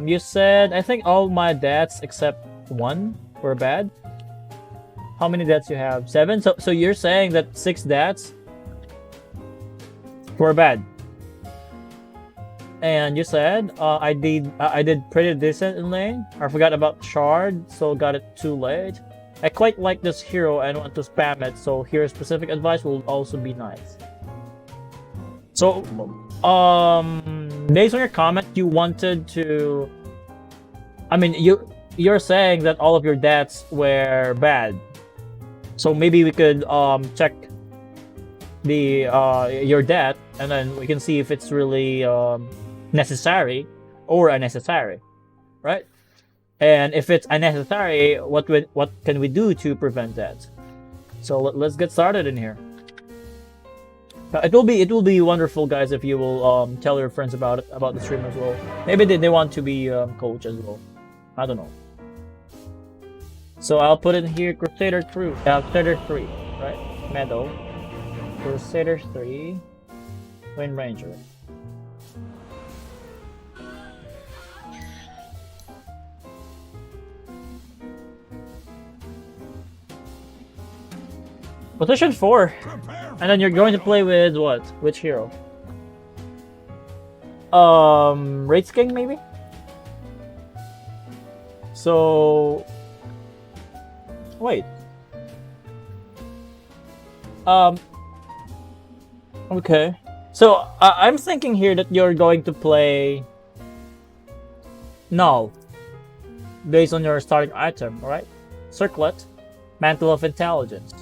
You said I think all my deaths except one were bad. How many deaths you have? 7. So you're saying that 6 deaths were bad. And you said I did pretty decent in lane. I forgot about shard, so got it too late. I quite like this hero and want to spam it, so hero specific advice will also be nice. So based on your comment, you wanted to, I mean, you're saying that all of your deaths were bad. So maybe we could check the your death, and then we can see if it's really necessary or unnecessary, right? And if it's unnecessary, what can we do to prevent that? So let's get started in here. It will be wonderful, guys, if you will tell your friends about the stream as well. Maybe they want to be coach as well. I don't know. So I'll put in here Crusader 3, right? Medal. Crusader 3, Windranger. Position 4. And then you're going to play with what? Which hero? Wraith King maybe? So wait. Okay. So I'm thinking here that you're going to play Null based on your starting item, alright? Circlet, Mantle of Intelligence.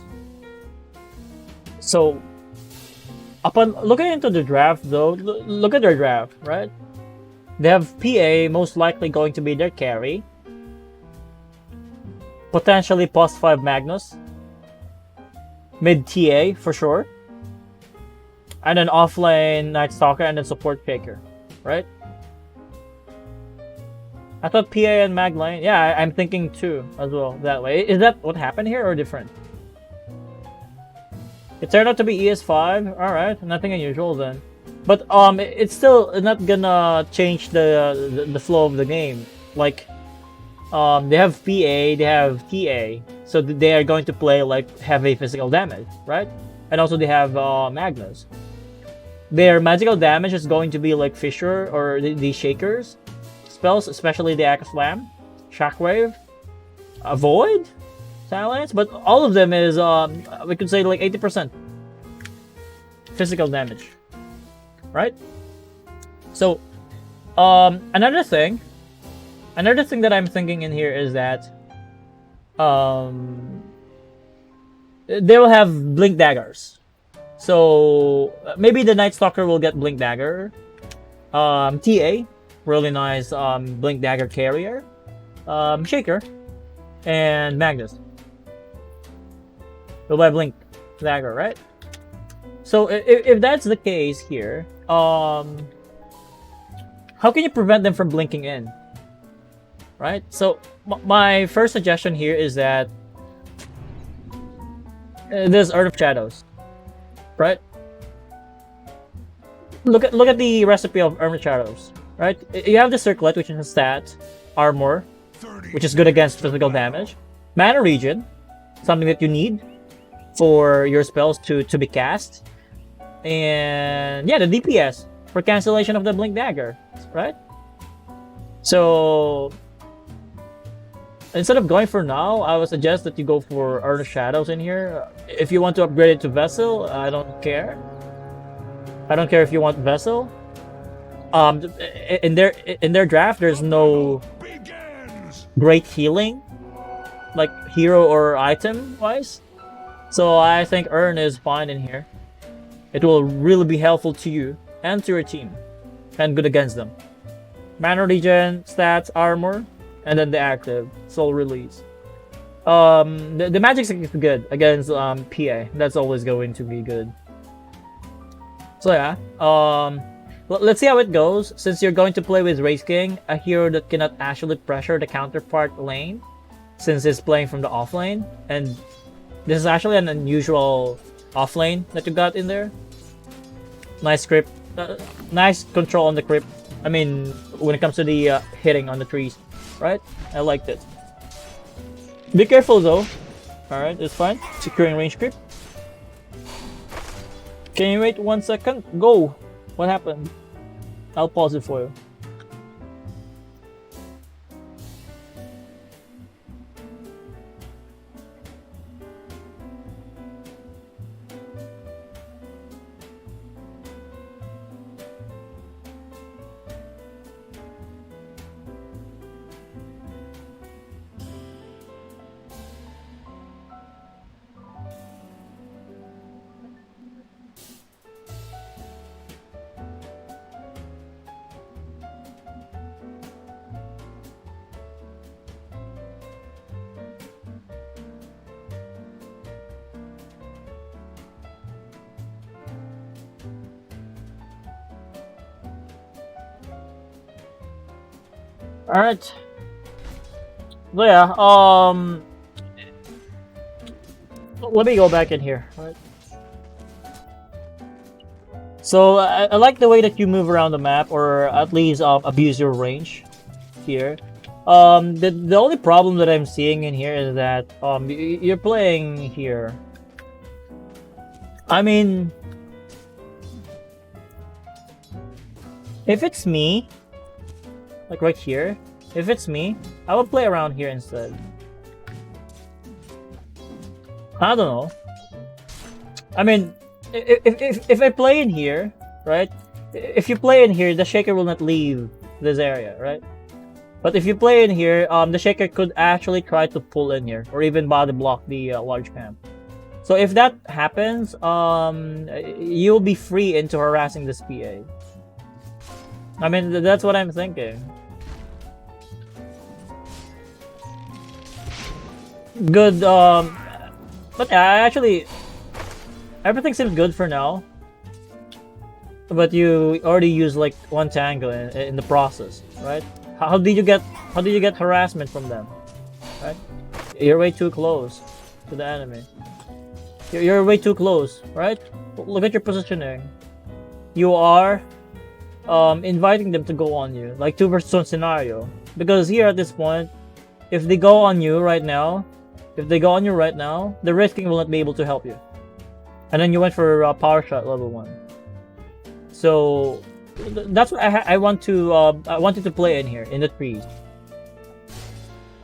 So upon looking into the draft though, look at their draft, right? They have PA most likely going to be their carry. Potentially +5 Magnus. Mid TA for sure. And then offlane Night Stalker and then support Faker, right? I thought PA and Mag lane. Yeah, I'm thinking too as well that way. Is that what happened here or different? It turned out to be ES5. All right, nothing unusual then. But it's still not gonna change the flow of the game. Like, they have PA, they have TA, so they are going to play like heavy physical damage, right? And also they have Magnus. Their magical damage is going to be like Fissure or the Shakers spells, especially the Axe Slam, Shockwave, Avoid, Silence, but all of them is we could say like 80% physical damage, right? So another thing that I'm thinking in here is that they will have Blink Daggers. So maybe the Night Stalker will get Blink Dagger. TA, really nice Blink Dagger carrier. Shaker and Magnus. Go by Blink Dagger, right? So if that's the case here, how can you prevent them from blinking in? Right? So my first suggestion here is that this Earth of Shadows, right? Look at the recipe of Earth of Shadows, right? You have the Circlet, which is a stat, armor, which is good against physical damage, mana regen, something that you need for your spells to be cast, and yeah, the DPS for cancellation of the Blink Dagger, right? So instead of going for now, I would suggest that you go for Earth of Shadows in here. If you want to upgrade it to Vessel, I don't care. I don't care if you want Vessel. In their draft, there's no great healing, like hero or item wise. So I think Urn is fine in here. It will really be helpful to you and to your team, and good against them. Mana regen, stats, armor, and then the active soul release. The magic is good against PA. That's always going to be good. So yeah, let's see how it goes. Since you're going to play with Wraith King, a hero that cannot actually pressure the counterpart lane, since it's playing from the off lane, and this is actually an unusual off lane that you got in there. Nice script, nice control on the crypt I mean, when it comes to the hitting on the trees, right? I liked it. Be careful though. Alright, it's fine. Securing range creep. Can you wait 1 second? Go! What happened? I'll pause it for you. Alright. So yeah, let me go back in here. Right. So I like the way that you move around the map, or at least abuse your range here. The only problem that I'm seeing in here is that you're playing here. I mean, if it's me, like right here, if it's me, I would play around here instead. I don't know. I mean, if I play in here, right? If you play in here, the shaker will not leave this area, right? But if you play in here, the shaker could actually try to pull in here, or even body block the large camp. So if that happens, you'll be free into harassing this PA. I mean, that's what I'm thinking. Good, but actually, everything seems good for now. But you already used like one tango in the process, right? How did you get harassment from them, right? You're way too close to the enemy. You're way too close, right? Look at your positioning. You are inviting them to go on you, like 2 versus 1 scenario. Because here at this point, if they go on you right now, the risking will not be able to help you. And then you went for power shot level 1. So that's what I want to I wanted to play in here in the trees.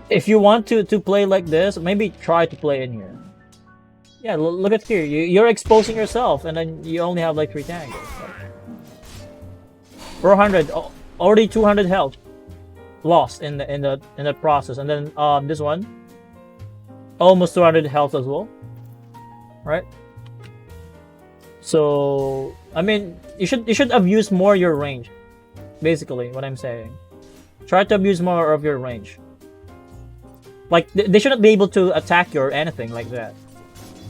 If you want to play like this, maybe try to play in here. Yeah, look at here. You're exposing yourself, and then you only have like 3 tangos. Right? 400, already 200 health lost in the process, and then this one almost 200 health as well, right? So I mean, you should abuse more your range. Basically, what I'm saying, try to abuse more of your range. Like they shouldn't be able to attack you or anything like that.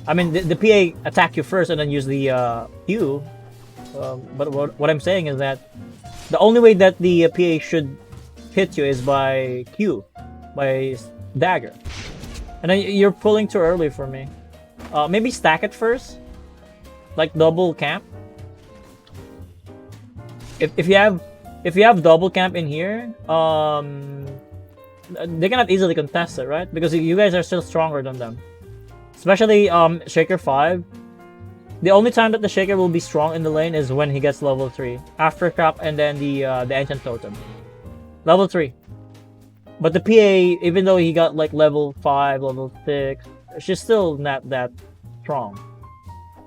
I mean, the PA attack you first and then use the Q. But what I'm saying is that the only way that the PA should hit you is by Q, by dagger. And then you're pulling too early for me. Maybe stack it first, like double camp. If you have double camp in here, they cannot easily contest it, right? Because you guys are still stronger than them. Especially Shaker 5. The only time that the Shaker will be strong in the lane is when he gets level 3. Aftercap and then the Ancient Totem. Level 3. But the PA, even though he got like level 5, level 6, she's still not that strong.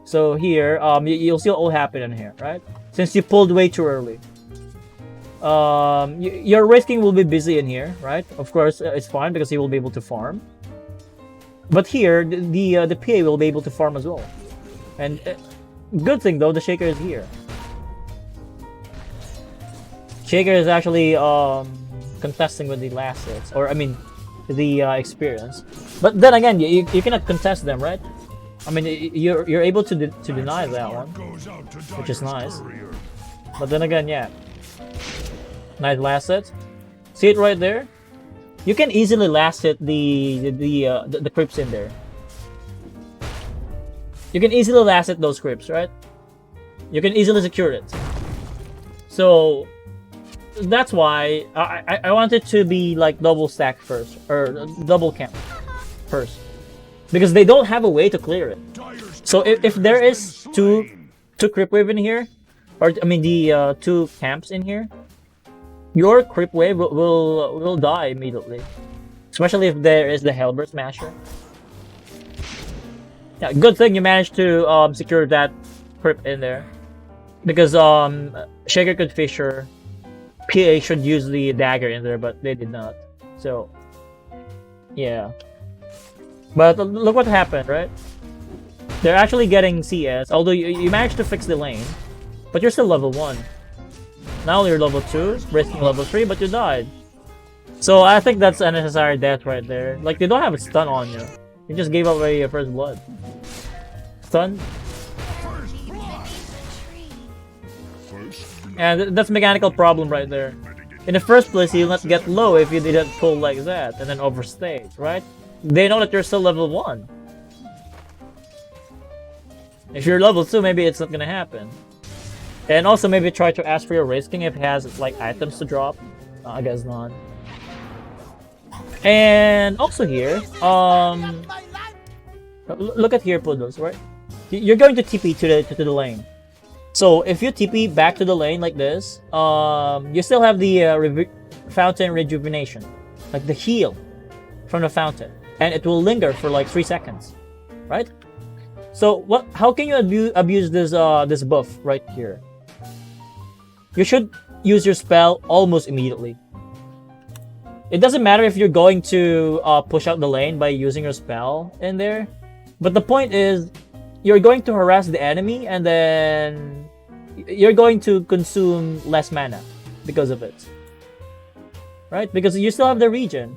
So here, you'll see what will happen in here, right? Since you pulled way too early. Your risking will be busy in here, right? Of course, it's fine because he will be able to farm. But here, the PA will be able to farm as well. And good thing though, the Shaker is here. Shaker is actually contesting with the last hits, or I mean, the experience. But then again, you cannot contest them, right? I mean, you're able to deny that one, which is nice. But then again, yeah, nice last hit. See it right there. You can easily last hit the creeps in there. You can easily last hit those creeps, right? You can easily secure it. So that's why I want it to be like double stack first, or double camp first, because they don't have a way to clear it. So if there is two creep wave in here, or I mean the two camps in here, your creep wave will die immediately, especially if there is the Hellbird Smasher. Yeah, good thing you managed to secure that creep in there, because Shaker could Fisher, PA should use the dagger in there, but they did not. So yeah, but look what happened, right? They're actually getting CS, although you managed to fix the lane, but you're still level 1. Now you're level 2, risking level 3, but you died. So I think that's a necessary death right there. Like, they don't have a stun on you. You just gave away your first blood. Stun? And that's a mechanical problem right there. In the first place, you'll not get low if you didn't pull like that and then overstay, right? They know that you're still level 1. If you're level 2, maybe it's not gonna happen. And also maybe try to ask for your Race King if it has like items to drop. I guess not. And also here, look at here, Poodles, right? You're going to TP to the lane. So if you TP back to the lane like this, you still have the fountain rejuvenation, like the heal from the fountain, and it will linger for like 3 seconds, right? So how can you abuse this this buff right here? You should use your spell almost immediately. It doesn't matter if you're going to push out the lane by using your spell in there, but the point is you're going to harass the enemy and then you're going to consume less mana because of it, right? Because you still have the regen.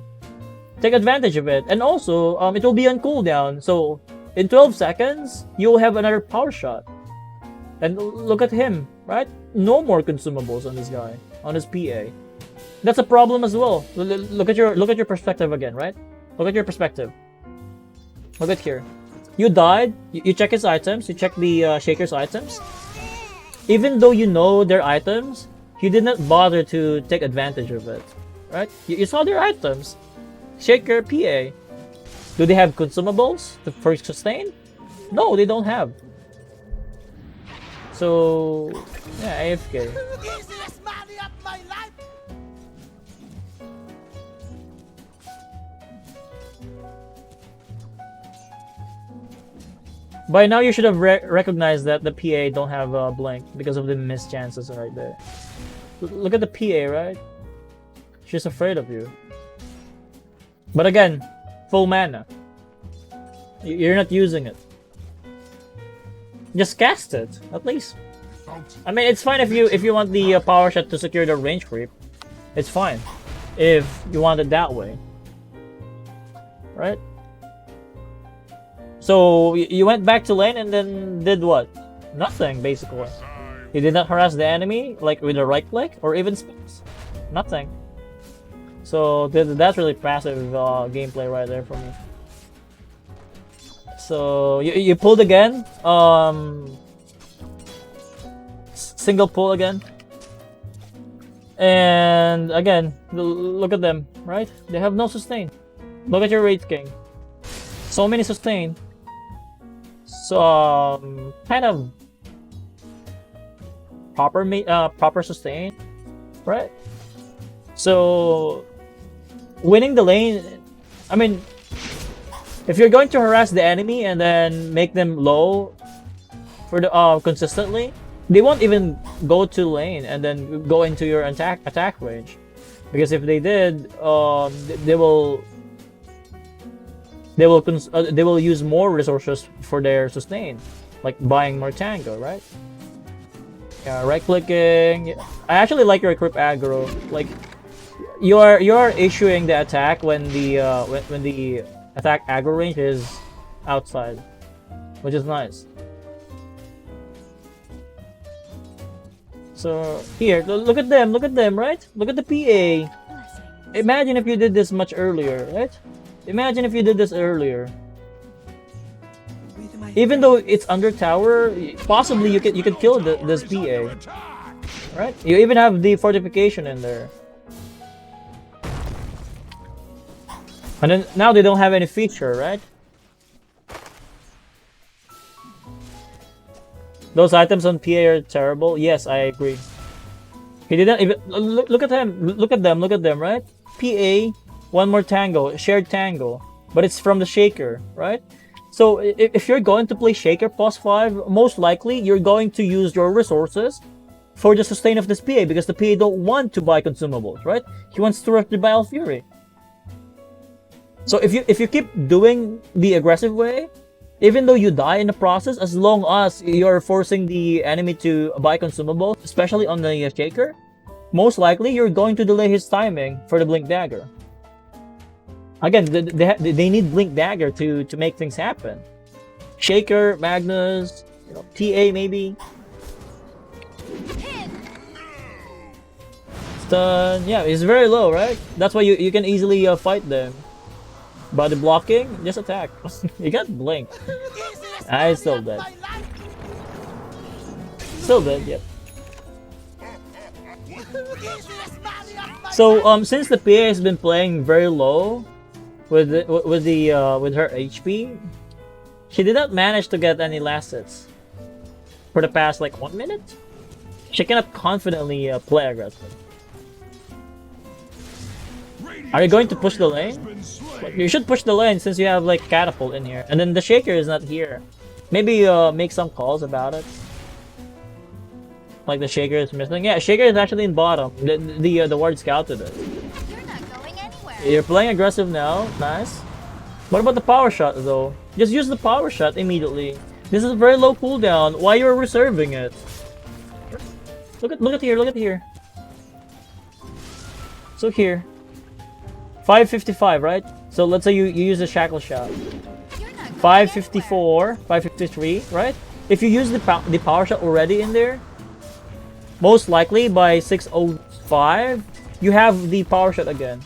Take advantage of it, and also it will be on cooldown, so in 12 seconds, you'll have another power shot. And look at him, right? No more consumables on this guy, on his PA. That's a problem as well. Look at your perspective again, right? Look at your perspective. Look at here. You died. You check his items. You check the Shaker's items. Even though you know their items, you did not bother to take advantage of it, right? You saw their items. Shaker, PA. Do they have consumables for sustain? No, they don't have. So, yeah, AFK. By now, you should have recognized that the PA don't have a blink because of the missed chances right there. Look at the PA, right? She's afraid of you. But again, full mana. You're not using it. Just cast it, at least. I mean, it's fine if you want the power shot to secure the range creep. It's fine if you want it that way, right? So you went back to lane and then did what? Nothing, basically. You did not harass the enemy like with a right click or even spells. Nothing. So that's really passive gameplay right there for me. So you pulled again. Single pull again. And again, look at them, right? They have no sustain. Look at your Race King. So many sustain. So kind of proper sustain, right? So winning the lane, I mean, if you're going to harass the enemy and then make them low for the consistently, they won't even go to lane and then go into your attack range, because if they did, they will use more resources for their sustain, like buying more tango, right? Yeah, right clicking. I actually like your equip aggro. Like you are issuing the attack when the attack aggro range is outside, which is nice. So here, look at them, right? Look at the PA. Imagine if you did this much earlier, right? Imagine if you did this earlier. Even though it's under tower, possibly you could kill this PA, right? You even have the fortification in there. And then now they don't have any feature, right? Those items on PA are terrible. Yes, I agree. He didn't even look at him. Look at them. Look at them, right? PA, one more tango, shared tango, but it's from the shaker, right? So if you're going to play shaker pos 5, most likely you're going to use your resources for the sustain of this PA because the PA don't want to buy consumables, right? He wants to rush the Bile Fury. So if you keep doing the aggressive way, even though you die in the process, as long as you're forcing the enemy to buy consumables, especially on the shaker, most likely you're going to delay his timing for the Blink Dagger. Again, they need Blink Dagger to make things happen. Shaker, Magnus, you know, TA maybe. Stun, yeah, it's very low, right? That's why you can easily fight them. Body blocking, just attack. You got Blink. Ah, it's still dead. Still dead, yep. So since the PA has been playing very low with her HP, she did not manage to get any last hits for the past like 1 minute. She cannot confidently play aggressive. Are you going to push the lane? You should push the lane since you have like catapult in here, and then the shaker is not here. Maybe make some calls about it. Like the shaker is missing. Yeah, shaker is actually in bottom. The ward scouted it. You're not going anywhere. You're playing aggressive now. Nice. What about the power shot though? Just use the power shot immediately. This is a very low cooldown. Why you're reserving it? Look at here. Look at here. So here. 555, right? So let's say you use the shackle shot. 554, 553, right? If you use the power shot already in there, most likely by 605, you have the power shot again.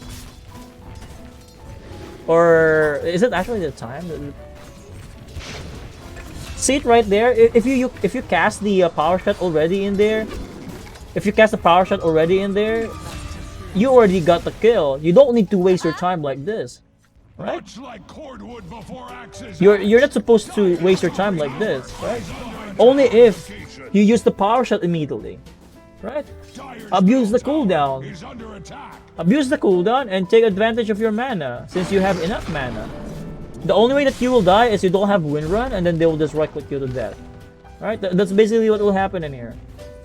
Or is it actually the time? See it right there. If you cast the power shot already in there, you already got the kill. You don't need to waste your time like this, right? You're not supposed to waste your time like this, right? Only if you use the power shot immediately, right? Abuse the cooldown. Abuse the cooldown and take advantage of your mana since you have enough mana. The only way that you will die is you don't have Windrun and then they will just right click you to death. Right? That's basically what will happen in here.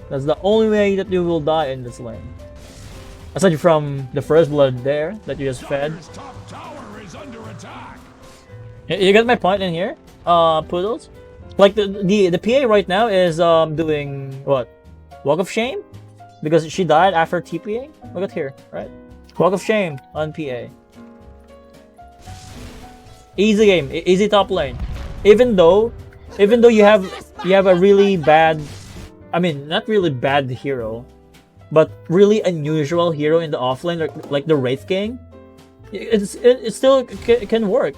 That's the only way that you will die in this lane. Aside from the first blood there that you just fed. You get my point in here, Poodles? Like the PA right now is doing what? Walk of Shame? Because she died after TPA? Look at here, right? Walk of Shame on PA. Easy game, easy top lane. Even though you have a really bad, I mean not really bad hero, but really unusual hero in the offlane, like the Wraith King, it still can work.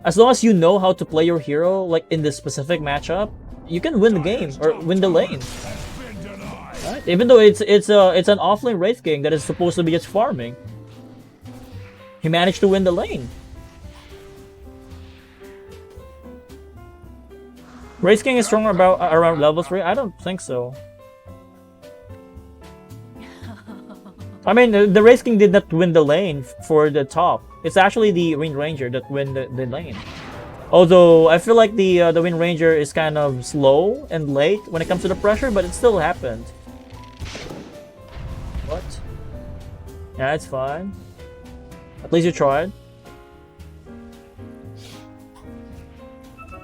As long as you know how to play your hero, like in this specific matchup, you can win the game or win the lane. Right? Even though it's an offlane Wraith King that is supposed to be just farming, he managed to win the lane. Wraith King is stronger around level 3? I don't think so. I mean, the Wraith King did not win the lane for the top. It's actually the Windranger that win the lane. Although, I feel like the Windranger is kind of slow and late when it comes to the pressure, but it still happened. What? Yeah, it's fine. At least you tried.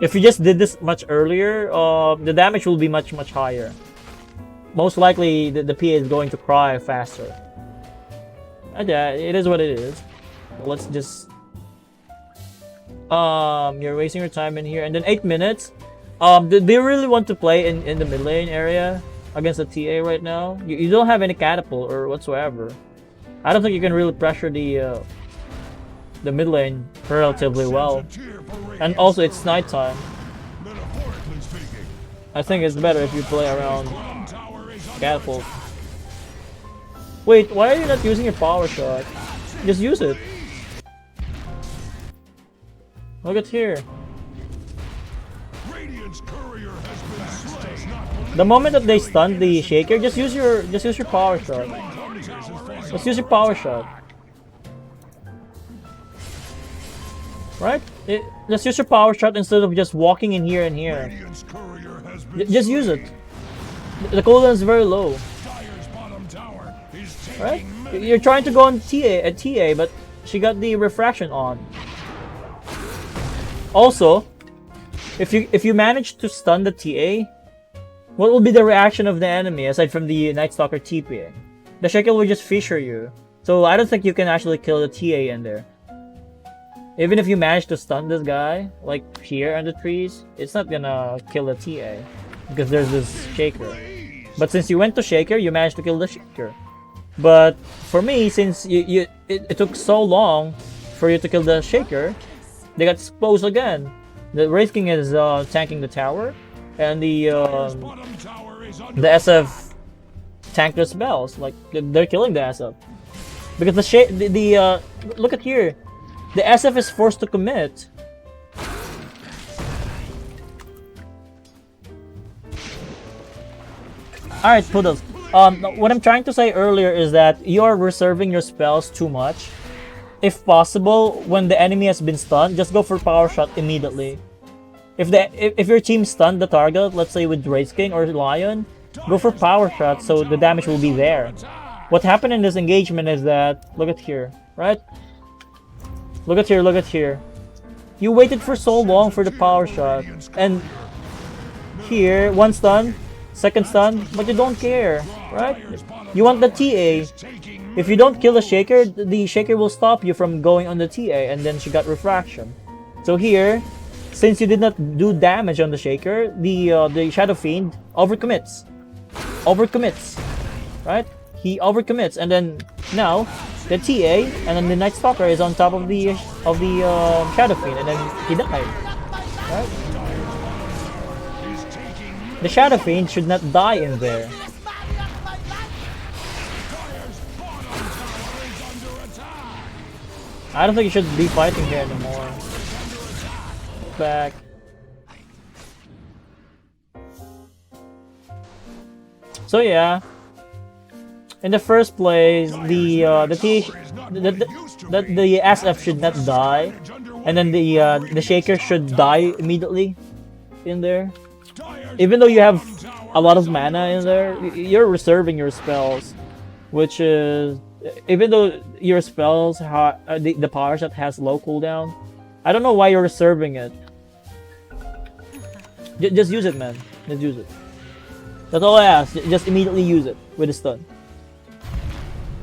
If you just did this much earlier, the damage will be much higher. Most likely, the PA is going to cry faster. Yeah, it is what it is. Let's just... you're wasting your time in here. And then 8 minutes. Do you really want to play in the mid lane area against the TA right now? You don't have any catapult or whatsoever. I don't think you can really pressure the mid lane relatively well. And also, it's nighttime. I think it's better if you play around Catapult. Wait, why are you not using your power shot? Just use it. Look at here. The moment that they stun the shaker, just use your power shot. Just use your power shot. Right? Just use your power shot instead of just walking in here and here. Just use it. The cooldown is very low. Right? You're trying to go on TA, but she got the refraction on. Also, if you manage to stun the TA, what will be the reaction of the enemy aside from the Night Stalker TPing? The shaker will just fissure you. So I don't think you can actually kill the TA in there. Even if you manage to stun this guy, like here on the trees, it's not gonna kill the TA because there's this shaker. But since you went to shaker, you managed to kill the shaker. But for me, since it took so long for you to kill the shaker, they got exposed again. The Wraith King is tanking the tower, and the SF tanked their spells. Like they're killing the SF because the look at here, the SF is forced to commit. All right, Poodles. What I'm trying to say earlier is that you're reserving your spells too much. If possible, when the enemy has been stunned, just go for power shot immediately. If your team stunned the target, let's say with Wraith King or Lion, go for power shot so the damage will be there. What happened in this engagement is that, look at here, right? Look at here, look at here. You waited for so long for the power shot, and here, one stun, second stun, but you don't care, right? You want the TA. If you don't kill the shaker will stop you from going on the TA, and then she got refraction. So here, since you did not do damage on the shaker, the Shadow Fiend overcommits, right? He overcommits, and then now the TA and then the Night Stalker is on top of the Shadow Fiend, and then he died, right? The Shadow Fiend should not die in there. I don't think you should be fighting here anymore. Back. So yeah, in the first place, the SF should not die, and then the shaker should die immediately in there. Even though you have a lot of mana in there, you're reserving your spells, which is, even though your spells the power shot has low cooldown, I don't know why you're reserving it. Just use it, man. Just use it. That's all I ask. Just immediately use it with a stun.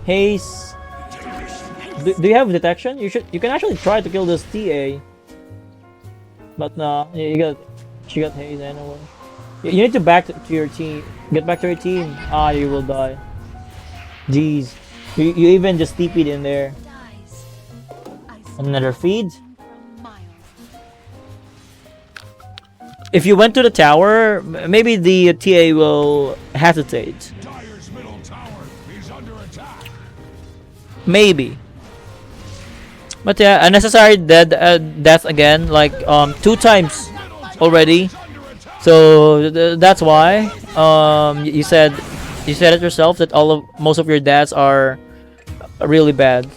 Haze. Do you have detection? You can actually try to kill this TA. But nah, she got haze anyway. You need to back to your team. Get back to your team. Ah, you will die. Jeez. You even just TP'd in there. Another feed. If you went to the tower, maybe the TA will hesitate. Maybe. But yeah, unnecessary death again, like 2 times already. So that's why you said it yourself that most of your deaths are really bad.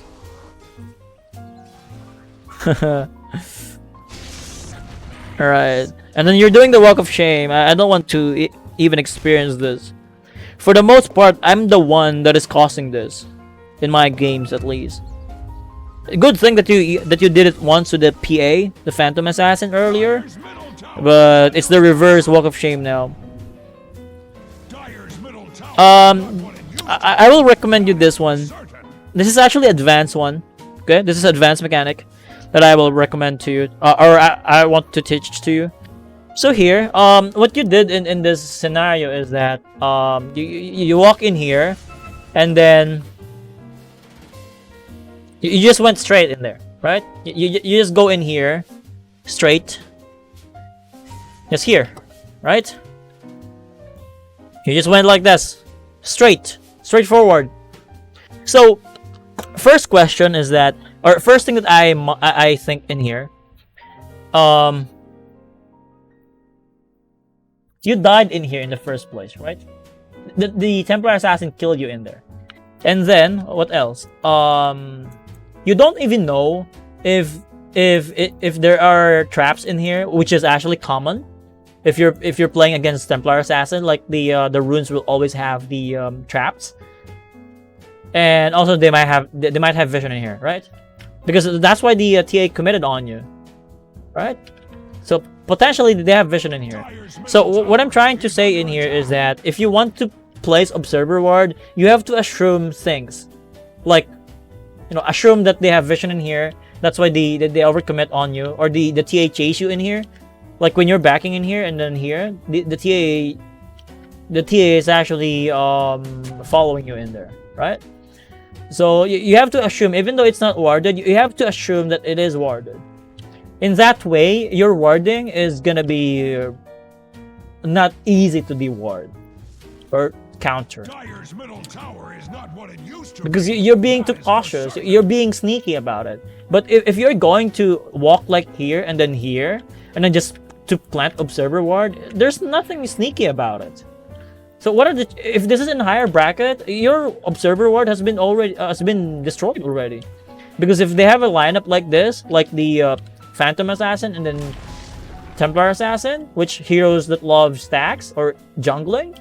Alright. And then you're doing the walk of shame. I don't want to even experience this. For the most part, I'm the one that is causing this. In my games, at least. Good thing that you did it once with the PA, the Phantom Assassin, earlier. But it's the reverse walk of shame now. I will recommend you this one. This is actually advanced one. Okay, this is advanced mechanic that I will recommend to you, or I want to teach to you. So here, what you did in this scenario is that you walk in here, and then you just went straight in there, right? You just go in here, straight, just here, right? You just went like this, straightforward. So, first question is that, or first thing that I think in here, you died in here in the first place, right? The Templar Assassin killed you in there, and then what else? You don't even know if there are traps in here, which is actually common. If you're playing against Templar Assassin, like the runes will always have the traps, and also they might have vision in here, right? Because that's why the TA committed on you, right? So potentially they have vision in here. So what I'm trying to say in here is that if you want to place Observer Ward, you have to assume things, like, you know, assume that they have vision in here. That's why they overcommit on you, or the TA chase you in here. Like when you're backing in here and then here, the TA is actually following you in there, right? So you have to assume, even though it's not warded, you have to assume that it is warded. In that way, your warding is gonna be not easy to deward or counter. Because you're being too cautious, you're being sneaky about it. But if you're going to walk like here and then just to plant Observer Ward, there's nothing sneaky about it. So what are if this is in higher bracket, your Observer Ward has been destroyed already. Because if they have a lineup like this, like the Phantom Assassin and then Templar Assassin, which heroes that love stacks or jungling,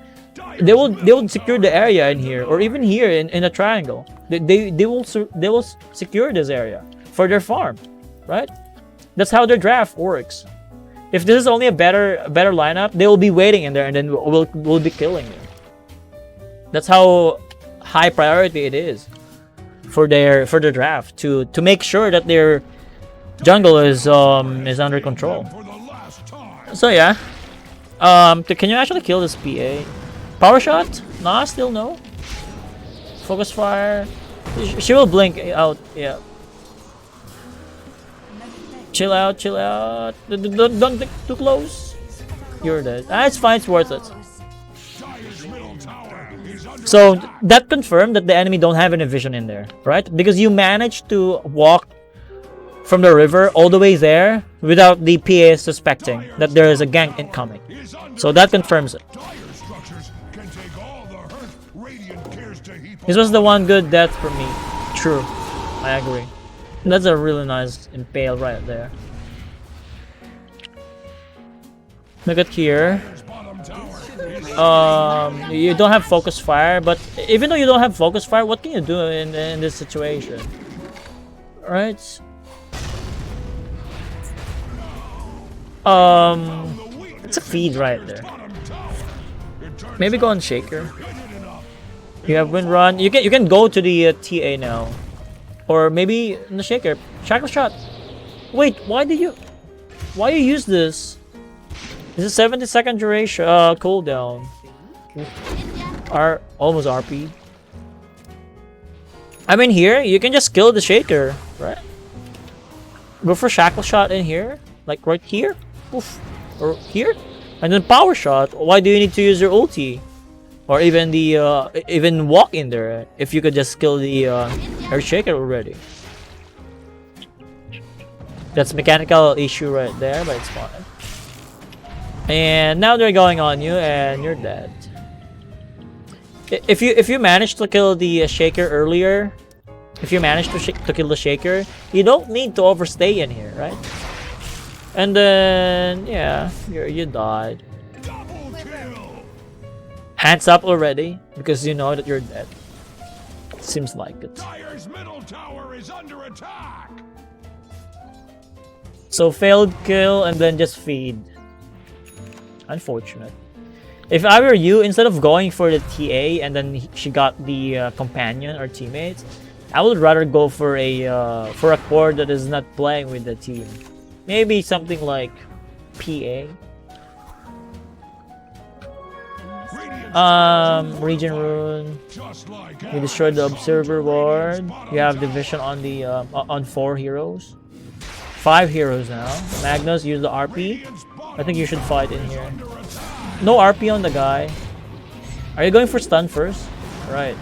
they will secure the area in here, or even here in a triangle. They will secure this area for their farm, right? That's how their draft works. If this is only a better lineup, they will be waiting in there and then we'll be killing you. That's how high priority it is for their draft to make sure that their jungle is under control. So yeah, can you actually kill this PA? Power shot? Nah, still no. Focus fire. She will blink out. Yeah. Chill out. Don't think too close. You're dead. It's fine. It's worth it. So that confirmed that the enemy don't have any vision in there, right? Because you managed to walk from the river all the way there without the PA suspecting that there is a gank incoming. So that confirms it. This was the one good death for me. True. I agree. That's a really nice impale right there. Look at here. You don't have focus fire, but even though you don't have focus fire, what can you do in this situation? Right? It's a feed right there. Maybe go on Shaker. You have Wind Run. You can go to the TA now, or maybe in the Shaker. Shackle shot. Wait, why you use this? This is 70-second duration cooldown. Almost RP. I mean, here you can just kill the Shaker, right? Go for Shackle shot in here, like right here, oof, or here, and then power shot. Why do you need to use your ulti, or even the even walk in there if you could just kill the Air Shaker already? That's mechanical issue right there, but it's fine. And now they're going on you, and you're dead. If you manage to kill the Shaker earlier, if you manage to kill the Shaker, you don't need to overstay in here, right? And then yeah, you died. Hands up already because you know that you're dead. Seems like it. Dire's middle tower is under attack. So failed kill and then just feed. Unfortunate. If I were you, instead of going for the TA and then she got the companion or teammates, I would rather go for a core that is not playing with the team. Maybe something like PA. Region Rune. You destroyed the Observer Ward. You have division on the on 4 heroes. 5 heroes now. Magnus, use the RP. I think you should fight in here. No RP on the guy. Are you going for stun first? Right.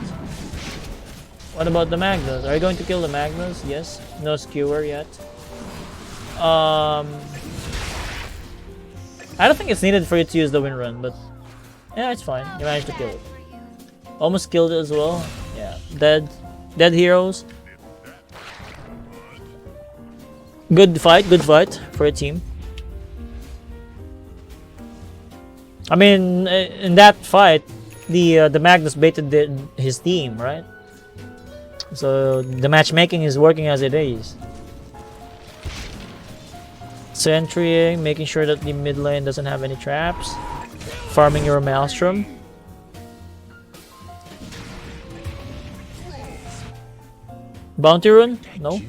What about the Magnus? Are you going to kill the Magnus? Yes. No skewer yet. I don't think it's needed for you to use the wind run, but yeah, it's fine. You managed to kill it. Almost killed it as well. Yeah. Dead heroes. Good fight for a team. I mean, in that fight, the Magnus baited his team, right? So the matchmaking is working as it is. Sentrying, making sure that the mid lane doesn't have any traps. Farming your Maelstrom. Bounty rune? No.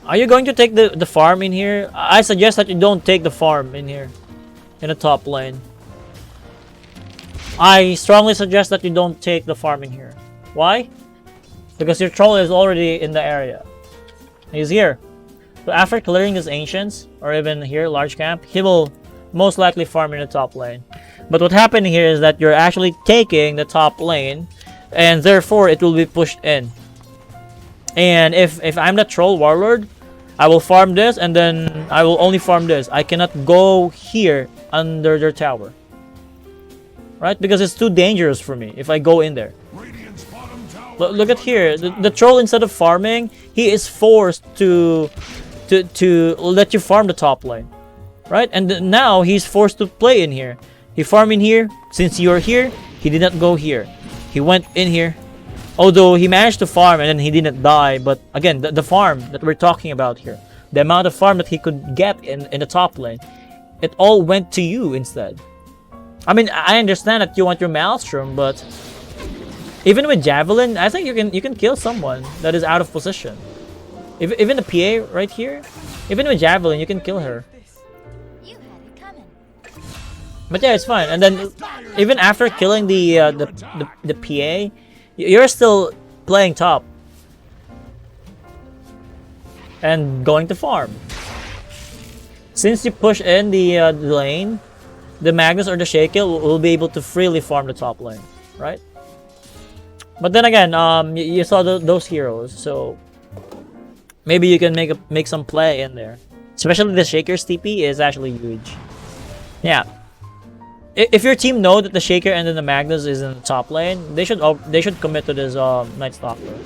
Are you going to take the farm in here? I suggest that you don't take the farm in here. In the top lane. I strongly suggest that you don't take the farm in here. Why? Because your troll is already in the area. He's here. So after clearing his ancients, or even here, large camp, he will most likely farm in the top lane. But what happened here is that you're actually taking the top lane, and therefore it will be pushed in. And if I'm the troll warlord, I will farm this, and then I will only farm this. I cannot go here under their tower. Right? Because it's too dangerous for me if I go in there. Look at here. The troll, instead of farming, he is forced to let you farm the top lane. Right? And now he's forced to play in here. He farmed in here. Since you're here, he did not go here. He went in here. Although he managed to farm and then he didn't die. But again, the farm that we're talking about here, the amount of farm that he could get in the top lane, it all went to you instead. I mean, I understand that you want your Maelstrom, but even with Javelin, I think you can kill someone that is out of position. Even the PA right here, even with Javelin, you can kill her. You had it coming. But yeah, it's fine. And then even after killing the PA, you're still playing top and going to farm. Since you push in the lane, the Magnus or the Shaker will be able to freely farm the top lane, right? But then again, you saw those heroes, so maybe you can make some play in there. Especially the Shaker's TP is actually huge. Yeah. If your team know that the Shaker and then the Magnus is in the top lane, they should commit to this Night Stalker.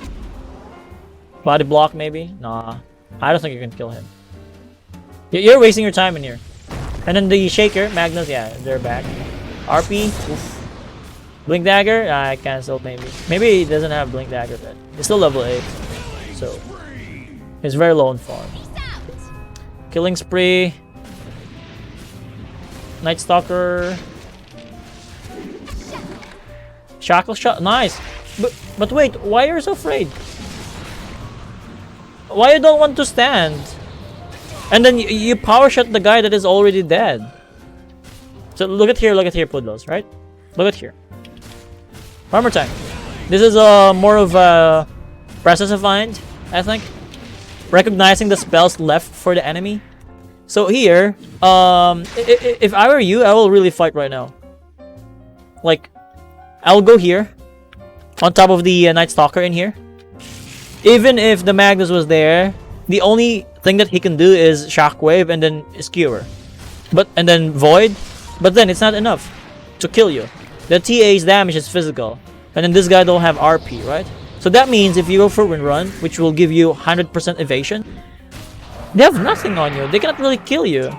Body block maybe? Nah, I don't think you can kill him. You're wasting your time in here. And then the Shaker, Magnus, yeah, they're back. RP, oof. Blink Dagger, I canceled maybe. Maybe he doesn't have Blink Dagger then. He's still level 8, so he's very low in farm. Killing Spree. Night Stalker. Shackle shot, nice. But wait, why are you so afraid? Why you don't want to stand? And then you power shot the guy that is already dead. So look at here, Pudlos, right? Look at here. One more time. This is more of a presence of mind, I think. Recognizing the spells left for the enemy. So here, if I were you, I will really fight right now. Like, I'll go here, on top of the Night Stalker in here. Even if the Magnus was there, the only thing that he can do is Shockwave and then Skewer. And then Void. But then it's not enough to kill you. The TA's damage is physical. And then this guy don't have RP, right? So that means if you go for Wind Run, which will give you 100% evasion, they have nothing on you. They cannot really kill you,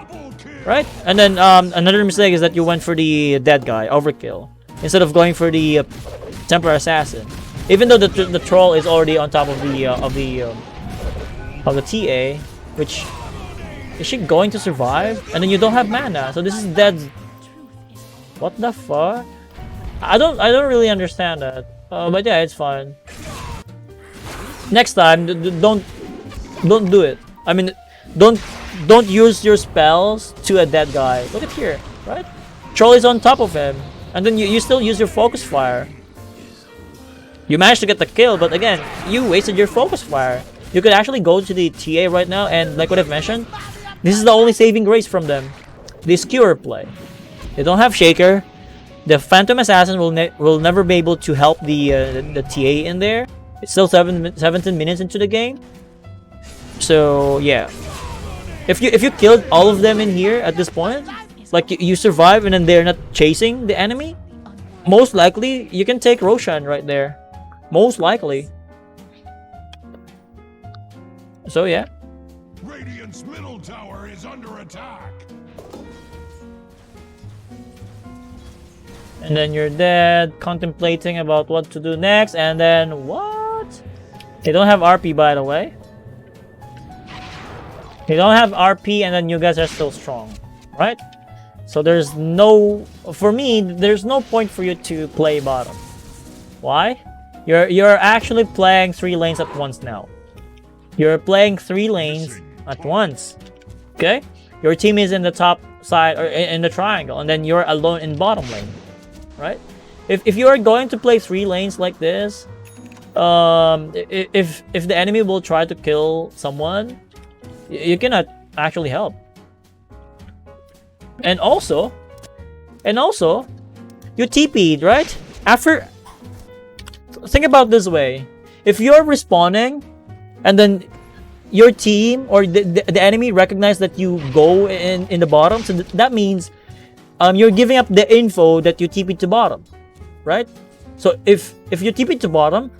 right? And then another mistake is that you went for the dead guy, overkill, instead of going for the Templar Assassin. Even though the troll is already on top of the TA, which is she going to survive? And then you don't have mana, so this is dead. What the fuck? I don't really understand that. But yeah, it's fine. Next time, don't do it. I mean, don't use your spells to a dead guy. Look at here, right? Troll is on top of him, and then you still use your focus fire. You managed to get the kill, but again, you wasted your focus fire. You could actually go to the TA right now, and like what I've mentioned, this is the only saving grace from them. The skewer play. They don't have Shaker. The Phantom Assassin will never be able to help the TA in there. It's still 17 minutes into the game. So yeah, if you killed all of them in here at this point, like you survive and then they're not chasing the enemy, most likely you can take Roshan right there. Most likely. So yeah. Radiant's middle tower is under attack. And then you're dead, contemplating about what to do next, and then what? They don't have RP, by the way. They don't have RP, and then you guys are still strong, right? So there's no, for me, there's no point for you to play bottom. Why? You're actually playing 3 lanes at once now. You're playing 3 lanes at once. Okay? Your team is in the top side or in the triangle, and then you're alone in bottom lane. Right? If you are going to play 3 lanes like this, if the enemy will try to kill someone, you cannot actually help. And also, you TP'd, right? After, think about this way: if you're respawning, and then your team or the enemy recognize that you go in the bottom, so that means you're giving up the info that you TP to bottom, right? So if you TP to bottom,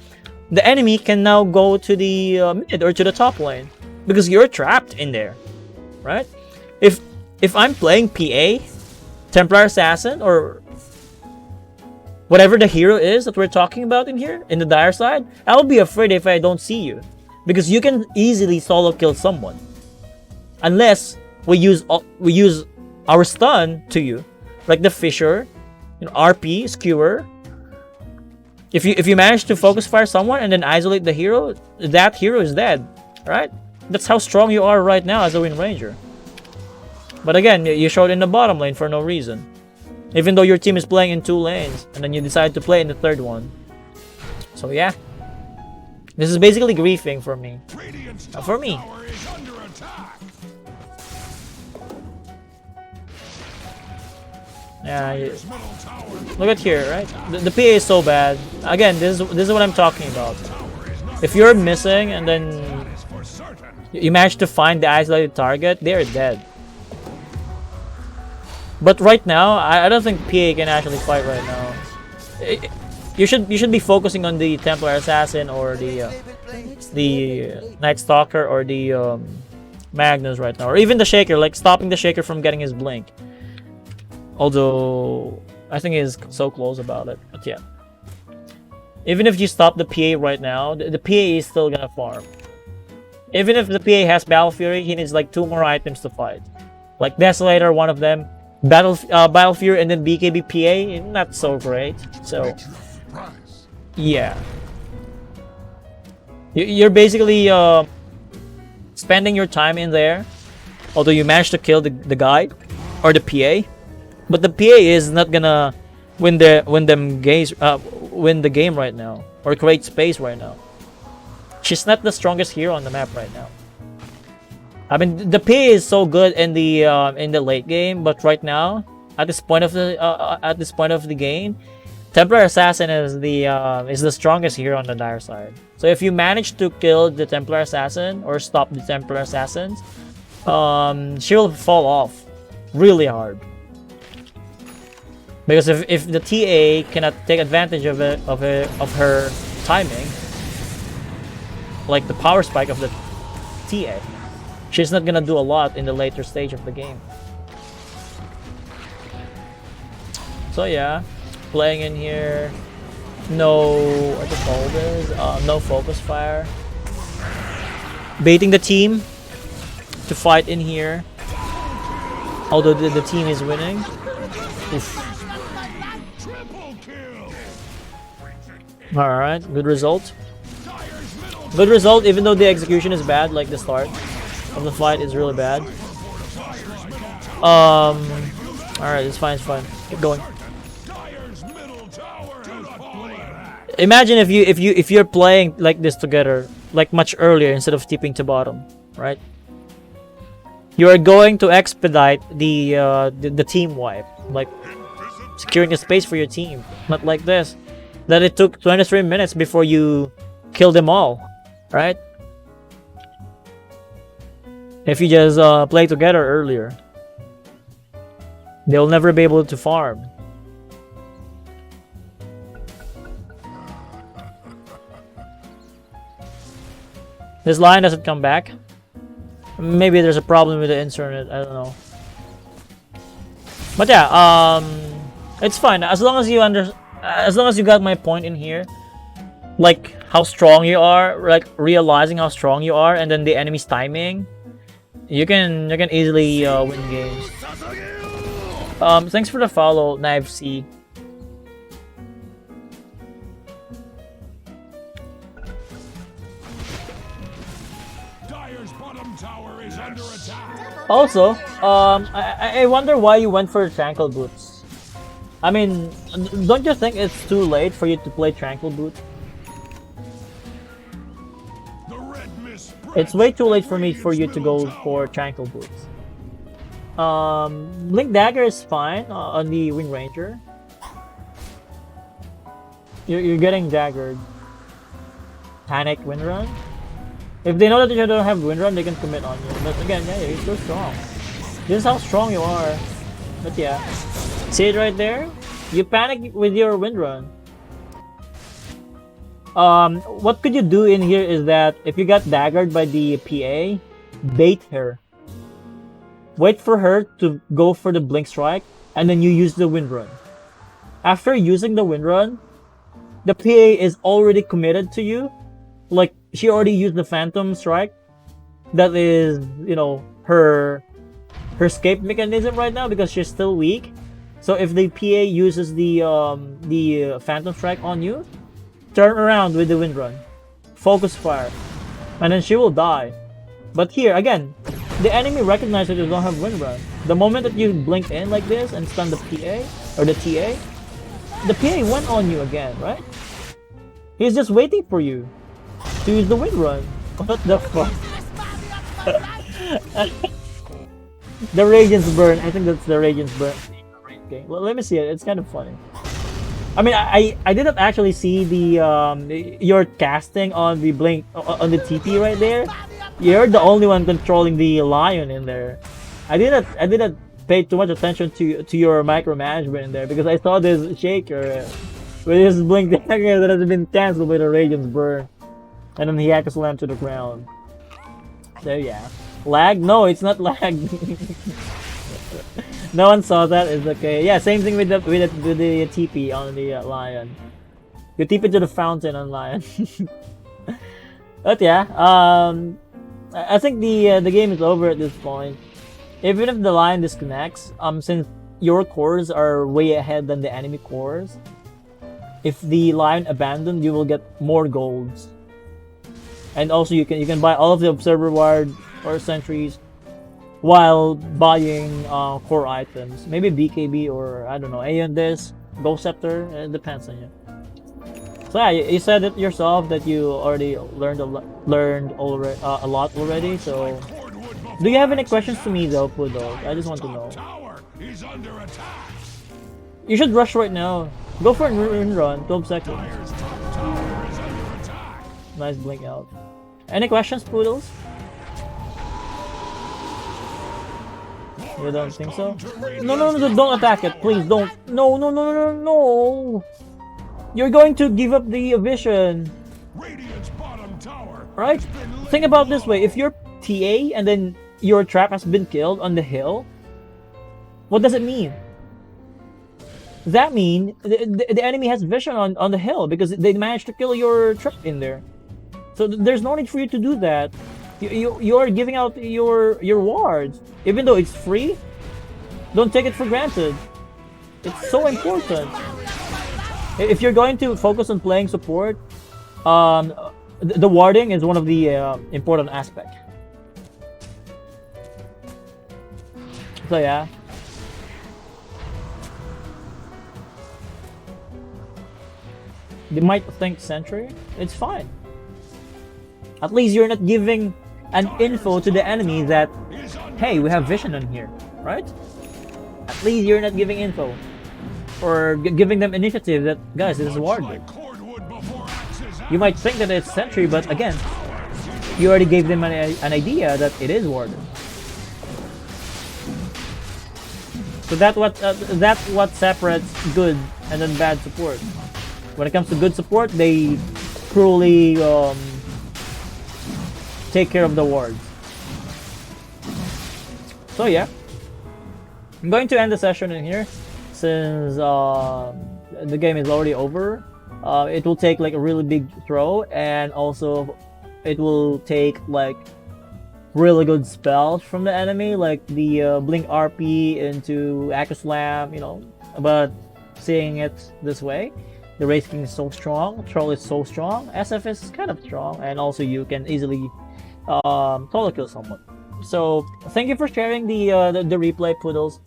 the enemy can now go to the mid or to the top lane because you're trapped in there, right? If I'm playing PA, Templar Assassin, or whatever the hero is that we're talking about in here in the dire side, I'll be afraid if I don't see you because you can easily solo kill someone unless we use our stun to you, like the Fisher, RP, Skewer. If you manage to focus fire someone and then isolate the hero, that hero is dead, right? That's how strong you are right now as a Windranger. But again, you showed in the bottom lane for no reason. Even though your team is playing in 2 lanes, and then you decide to play in the 3rd one. So yeah. This is basically griefing for me. For me. Yeah, look at here, right? The PA is so bad. Again, this is what I'm talking about. If you're missing and then you manage to find the isolated target, they're dead. But right now, I don't think PA can actually fight right now. You should be focusing on the Templar Assassin or the Night Stalker or the Magnus right now, or even the Shaker, like stopping the Shaker from getting his blink. Although I think he's so close about it, but yeah. Even if you stop the PA right now, the PA is still gonna farm. Even if the PA has Battle Fury, he needs like 2 more items to fight. Like Desolator, one of them. Battle Fury and then BKB PA, not so great. So, yeah. You're basically spending your time in there. Although you managed to kill the guy or the PA. But the PA is not gonna win the game right now or create space right now. She's not the strongest hero on the map right now. I mean, the PA is so good in the late game, but right now, at this point of the game, Templar Assassin is the strongest hero on the dire side. So if you manage to kill the Templar Assassin or stop the Templar Assassins, she will fall off really hard. Because if the TA cannot take advantage of her timing, like the power spike of the TA, she's not gonna do a lot in the later stage of the game. So yeah, playing in here, no, what do you call this? No focus fire. Baiting the team to fight in here. Although the team is winning. Oof. Alright, good result. Good result, even though the execution is bad, like the start of the fight is really bad. Alright, it's fine, it's fine. Keep going. Imagine if you're playing like this together, like much earlier instead of tipping to bottom, right? you are going to expedite the team wipe, like securing a space for your team. Not like this, that it took 23 minutes before you kill them all, right? If you just play together earlier, they'll never be able to farm. This line doesn't come back. Maybe there's a problem with the internet. I don't know. But yeah, it's fine as long as you as long as you got my point in here, like how strong you are, like realizing how strong you are, and then the enemy's timing. You can easily win games. Thanks for the follow, Knife C. Dire's bottom tower is under attack. Also, I wonder why you went for Tranquil Boots. I mean, don't you think it's too late for you to play Tranquil Boots? The red mist It's way too late for me for you to go for Tranquil Boots. Blink Dagger is fine on the Windranger. You're getting daggered. Panic Windrun? If they know that you don't have Windrun, they can commit on you. But again, yeah, you're so strong. This is how strong you are. But yeah. See it right there? You panic with your Windrun. What could you do in here is that if you got daggered by the PA, bait her. Wait for her to go for the Blink Strike, and then you use the Windrun. After using the Windrun, the PA is already committed to you. Like, she already used the Phantom Strike. That is, you know, her escape mechanism right now because she's still weak. So if the PA uses the Phantom Strike on you, turn around with the Windrun. Focus fire. And then she will die. But here, again, the enemy recognizes that you don't have Windrun. The moment that you blink in like this and stun the PA, or the TA, the PA went on you again, right? He's just waiting for you to use the Windrun. What the fuck? The Radiance Burn. I think that's the Radiance Burn. Okay, well, let me see it. It's kind of funny. I mean, I didn't actually see the your casting on the blink on the TP right there. You're the only one controlling the lion in there. I didn't pay too much attention to your micromanagement in there because I saw this shaker with his blink dagger that has been cancelled with a Radiance Burn, and then he had to slam to the ground. So yeah, lag? No, it's not lag. No one saw that. It's okay. Yeah, same thing with the TP on the lion. You TP to the fountain on lion. But yeah, I think the game is over at this point. Even if the lion disconnects, since your cores are way ahead than the enemy cores, if the lion abandoned, you will get more golds. And also you can buy all of the observer ward or sentries while buying core items. Maybe BKB or I don't know, Aeon Disc, Ghost Scepter, it depends on you. So yeah, you said it yourself that you already learned a lot already. So, do you have any questions to me though, Pudol? I just want to know. You should rush right now. Go for a run, 12 seconds. Nice blink out. Any questions, Poodles? You don't think so? No, don't attack it, please don't. No. You're going to give up the vision. Right? Think about this way. If you're TA and then your trap has been killed on the hill, what does it mean? That means the enemy has vision on the hill because they managed to kill your trap in there. So there's no need for you to do that. You are giving out your wards. Even though it's free, don't take it for granted. It's so important. If you're going to focus on playing support, the warding is one of the important aspects. So yeah. They might think sentry. It's fine. At least you're not giving an info to the enemy that hey, we have vision on here, right? At least you're not giving info or giving them initiative that, guys, this is Much Warden. like cordwood before axes You might think that it's Sentry, but again, you already gave them an idea that it is Warden. So that's what separates good and then bad support. When it comes to good support, they truly take care of the wards. So yeah, I'm going to end the session in here since the game is already over. It will take like a really big throw, and also it will take like really good spells from the enemy, like the Blink RP into Acro Slam, you know. But seeing it this way, the Race King is so strong, Troll is so strong, SF is kind of strong, and also you can easily solo kill someone. So thank you for sharing the replay, Poodles,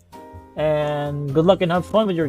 and good luck and have fun with your